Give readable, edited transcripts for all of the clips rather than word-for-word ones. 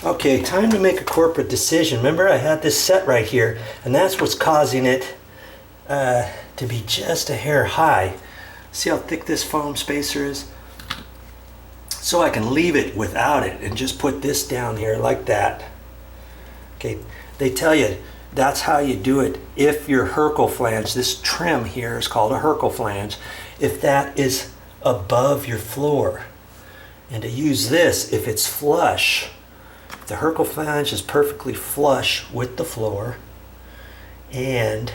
Okay, time to make a corporate decision. Remember, I had this set right here, and that's what's causing it to be just a hair high. See how thick this foam spacer is? So I can leave it without it and just put this down here like that. Okay, they tell you that's how you do it. If your Herkel flange, this trim here is called a Herkel flange, if that is above your floor. And to use this, if it's flush, if the Herkel flange is perfectly flush with the floor and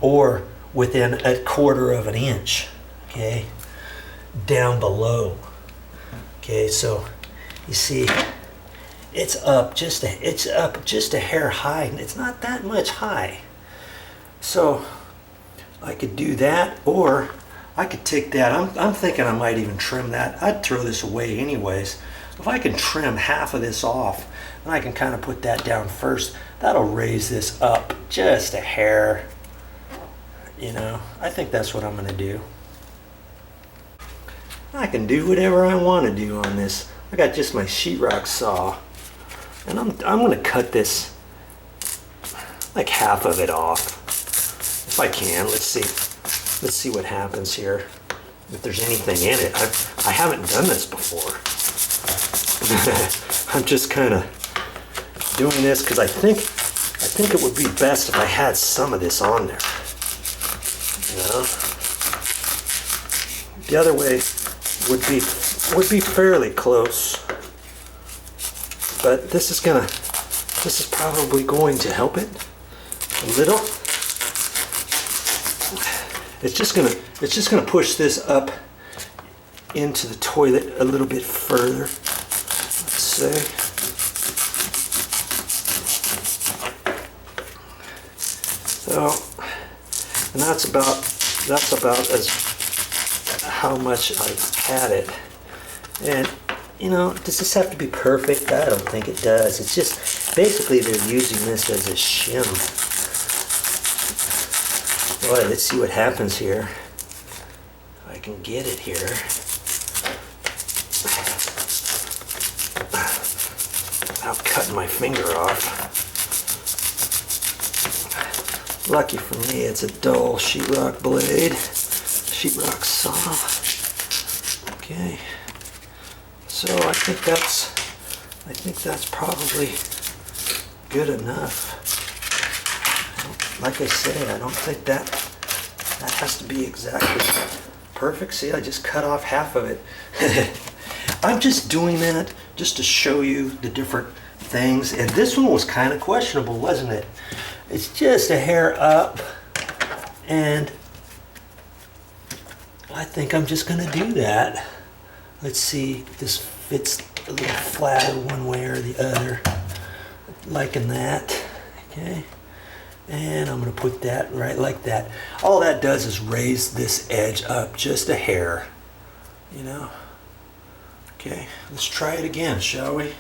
or within a quarter of an inch, okay, down below. Okay, so you see it's up just a hair high, and it's not that much high. So I could do that, or I could take that. I'm thinking I might even trim that. I'd throw this away anyways. If I can trim half of this off, then I can kind of put that down first. That'll raise this up just a hair. You know, I think that's what I'm going to do. I can do whatever I want to do on this. I got just my sheetrock saw, and I'm going to cut this, like half of it off, if I can. Let's see what happens here. If there's anything in it, I haven't done this before. I'm just kind of doing this because I think it would be best if I had some of this on there. You know, the other way would be fairly close, but this is probably going to help it a little. It's just gonna push this up into the toilet a little bit further, let's say. So, and that's about as how much I've had it. And you know, does this have to be perfect? I don't think it does. It's just basically they're using this as a shim. Boy, let's see what happens here. If I can get it here. Without cutting my finger off. Lucky for me, it's a dull sheetrock blade, sheetrock saw. Okay, so I think that's probably good enough. Like I say, I don't think that has to be exactly perfect. See, I just cut off half of it. I'm just doing that just to show you the different things. And this one was kind of questionable, wasn't it? It's just a hair up, and I think I'm just going to do that. Let's see if this fits a little flatter one way or the other. Liking that. Okay. And I'm going to put that right like that. All that does is raise this edge up just a hair. You know? Okay, let's try it again, shall we?